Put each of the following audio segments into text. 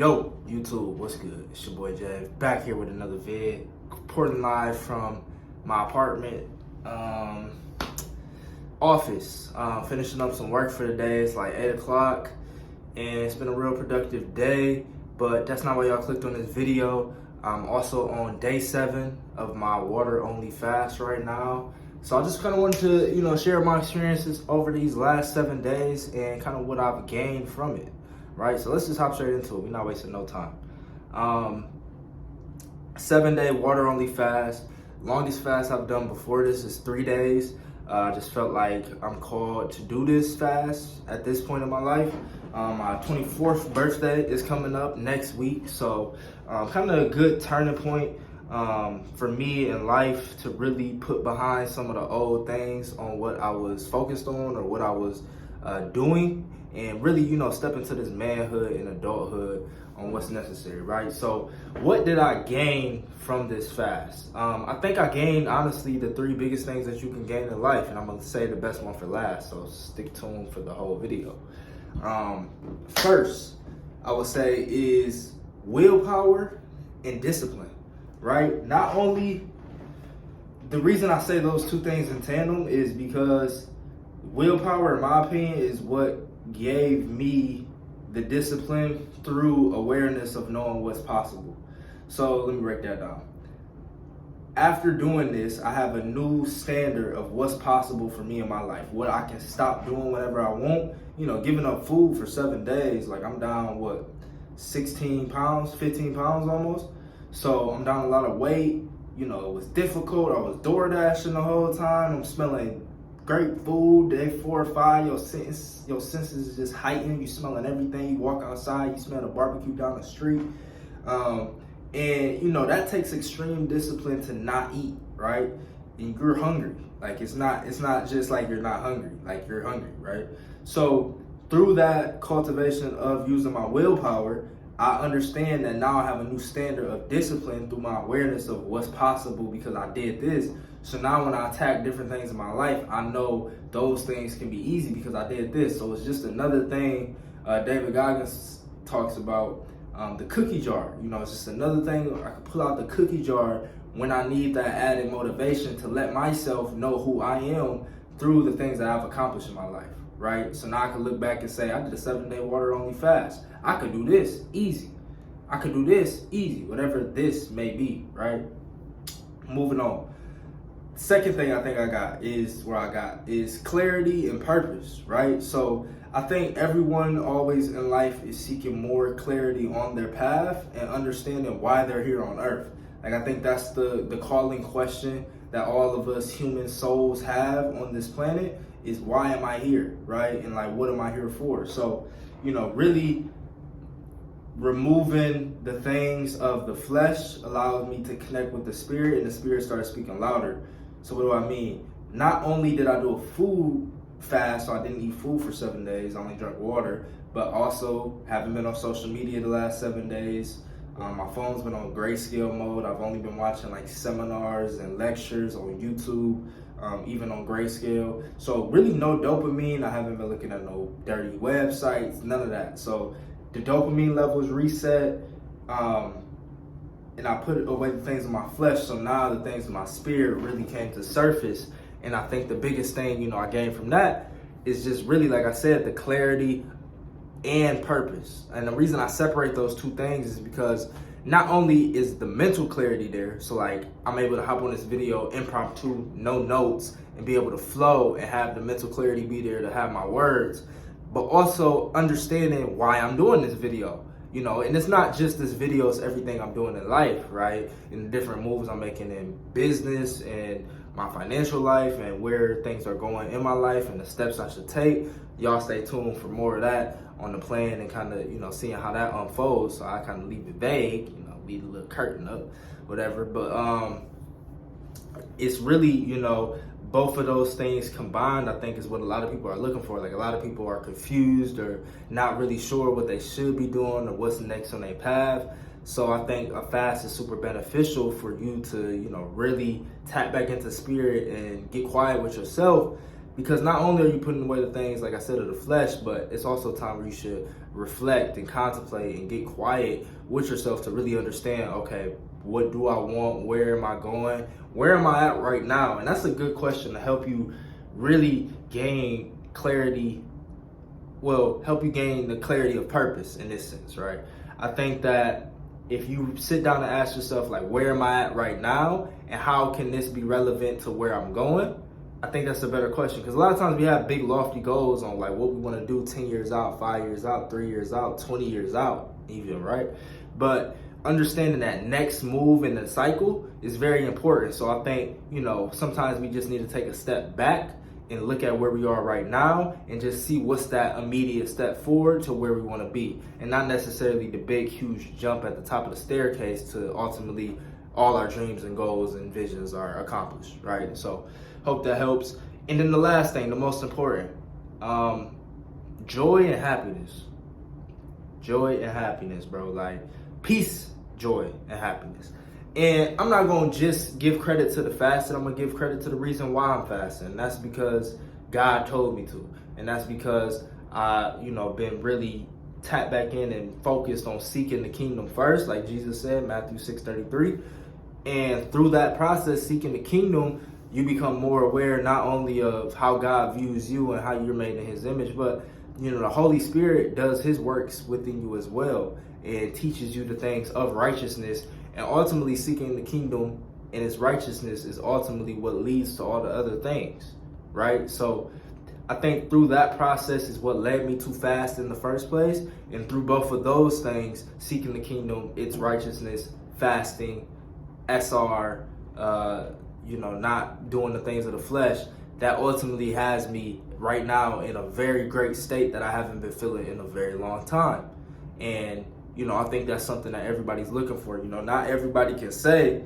Yo, YouTube, what's good? It's your boy Jay, back here with another vid, reporting live from my apartment office. Finishing up some work for the day. It's like 8 o'clock, and it's been a real productive day, but that's not why y'all clicked on this video. I'm also on day 7 of my water-only fast right now. So I just kind of wanted to, share my experiences over these last 7 days and kind of what I've gained from it. Right, so let's just hop straight into it. We're not wasting no time. 7-day water only fast. Longest fast I've done before this is 3 days. I just felt like I'm called to do this fast at this point in my life. My 24th birthday is coming up next week, so kind of a good turning point for me in life to really put behind some of the old things on what I was focused on or what I was doing, and really, step into this manhood and adulthood on what's necessary, right? So what did I gain from this fast? I think I gained, honestly, the 3 biggest things that you can gain in life, and I'm gonna say the best one for last, so stick tuned for the whole video. First, I would say is willpower and discipline, right? Not only, the reason I say those 2 things in tandem is because willpower, in my opinion, is what gave me the discipline through awareness of knowing what's possible. So let me break that down. After doing this, I have a new standard of what's possible for me in my life, what I can stop doing whenever I want. Giving up food for 7 days, like I'm down, 16 pounds, 15 pounds almost. So I'm down a lot of weight. It was difficult. I was door dashing the whole time. I'm smelling great food. Day 4 or 5, your senses is just heightened. You smelling everything. You walk outside, you smell the barbecue down the street. And that takes extreme discipline to not eat, right? And you're hungry. Like it's not just like you're not hungry, like you're hungry, right? So through that cultivation of using my willpower, I understand that now I have a new standard of discipline through my awareness of what's possible because I did this. So now when I attack different things in my life, I know those things can be easy because I did this. So it's just another thing David Goggins talks about, the cookie jar. It's just another thing I can pull out the cookie jar when I need that added motivation to let myself know who I am through the things that I've accomplished in my life, right? So now I can look back and say, I did a 7-day water only fast. I could do this easy. I could do this easy, whatever this may be, right? Moving on. Second thing I think I got is clarity and purpose, right? So I think everyone always in life is seeking more clarity on their path and understanding why they're here on earth. Like I think that's the calling question that all of us human souls have on this planet is, why am I here, right? And like, what am I here for? So, really removing the things of the flesh allows me to connect with the spirit, and the spirit starts speaking louder. So what do I mean? Not only did I do a food fast, so I didn't eat food for 7 days, I only drank water, but also haven't been on social media the last 7 days. My phone's been on grayscale mode. I've only been watching like seminars and lectures on YouTube, even on grayscale. So really no dopamine. I haven't been looking at no dirty websites, none of that. So the dopamine level is reset. And I put away the things in my flesh, so now the things in my spirit really came to surface. And I think the biggest thing, I gained from that is just really, like I said, the clarity and purpose. And the reason I separate those 2 things is because not only is the mental clarity there, so like I'm able to hop on this video impromptu, no notes, and be able to flow and have the mental clarity be there to have my words, but also understanding why I'm doing this video. And it's not just this video, it's everything I'm doing in life, right? And the different moves I'm making in business and my financial life and where things are going in my life and the steps I should take. Y'all stay tuned for more of that on the plan and kind of, seeing how that unfolds. So I kind of leave it vague, leave a little curtain up, whatever. But it's really, both of those things combined, I think, is what a lot of people are looking for. Like a lot of people are confused or not really sure what they should be doing or what's next on their path. So I think a fast is super beneficial for you to, really tap back into spirit and get quiet with yourself Because not only are you putting away the things, like I said, of the flesh, but it's also time where you should reflect and contemplate and get quiet with yourself to really understand, okay, what do I want? Where am I going? Where am I at right now? And that's a good question to help you really gain clarity. Well, help you gain the clarity of purpose in this sense, right? I think that if you sit down and ask yourself, like, where am I at right now? And how can this be relevant to where I'm going? I think that's a better question. Because a lot of times we have big lofty goals on like what we want to do 10 years out, 5 years out, 3 years out, 20 years out even, right? But understanding that next move in the cycle is very important. So I think, sometimes we just need to take a step back and look at where we are right now and just see what's that immediate step forward to where we want to be, and not necessarily the big, huge jump at the top of the staircase to ultimately all our dreams and goals and visions are accomplished, right? So hope that helps. And then the last thing, the most important, joy and happiness. Joy and happiness, bro. Like peace, joy, and happiness. And I'm not going to just give credit to the fasting. I'm going to give credit to the reason why I'm fasting. That's because God told me to. And that's because I, been really tapped back in and focused on seeking the kingdom first, like Jesus said, Matthew 6:33. And through that process, seeking the kingdom, you become more aware not only of how God views you and how you're made in his image, but, the Holy Spirit does his works within you as well and teaches you the things of righteousness. And ultimately, seeking the kingdom and its righteousness is ultimately what leads to all the other things, right? So I think through that process is what led me to fast in the first place. And through both of those things, seeking the kingdom, its righteousness, fasting, SR, not doing the things of the flesh, that ultimately has me right now in a very great state that I haven't been feeling in a very long time. And I think that's something that everybody's looking for. Not everybody can say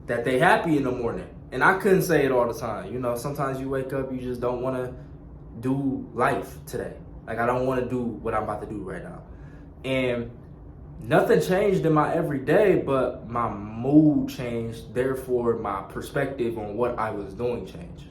that they happy in the morning. And I couldn't say it all the time. Sometimes you wake up, you just don't want to do life today. Like, I don't want to do what I'm about to do right now. And nothing changed in my everyday, but my mood changed. Therefore, my perspective on what I was doing changed.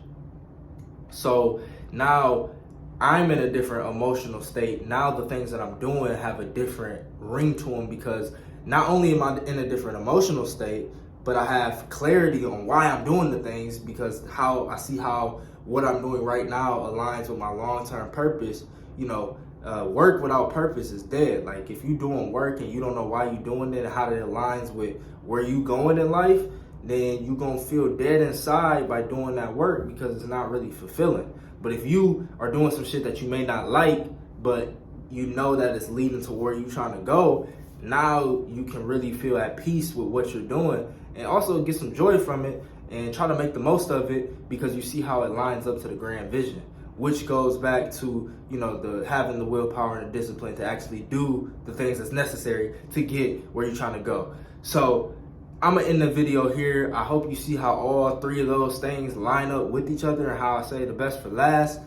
So now I'm in a different emotional state. Now the things that I'm doing have a different ring to them, because not only am I in a different emotional state, but I have clarity on why I'm doing the things, because how I see how what I'm doing right now aligns with my long-term purpose. Work without purpose is dead. Like, if you're doing work and you don't know why you're doing it and how it aligns with where you going in life, then you're going to feel dead inside by doing that work, because it's not really fulfilling. But if you are doing some shit that you may not like, but that it's leading to where you're trying to go, now you can really feel at peace with what you're doing and also get some joy from it and try to make the most of it, because you see how it lines up to the grand vision, which goes back to, the having the willpower and the discipline to actually do the things that's necessary to get where you're trying to go. So I'm going to end the video here. I hope you see how all three of those things line up with each other and how I say the best for last.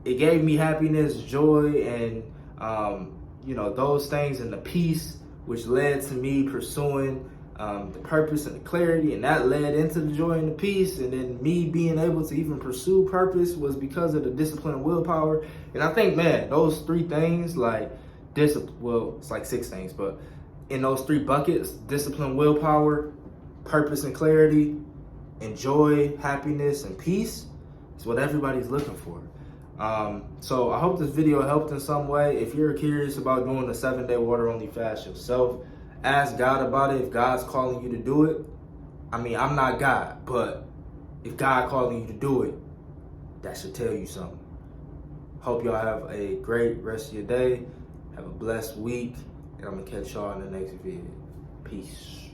It gave me happiness, joy, and, those things, and the peace, which led to me pursuing the purpose and the clarity, and that led into the joy and the peace. And then me being able to even pursue purpose was because of the discipline and willpower. And I think, man, those three things, like it's like 6 things, but in those 3 buckets, discipline, willpower, purpose and clarity, and joy, happiness, and peace, is what everybody's looking for. So I hope this video helped in some way. If you're curious about doing the 7-day water only fast yourself, ask God about it. If God's calling you to do it, I'm not God, but if God calling you to do it, that should tell you something. Hope y'all have a great rest of your day. Have a blessed week. And I'm going to catch y'all in the next video. Peace.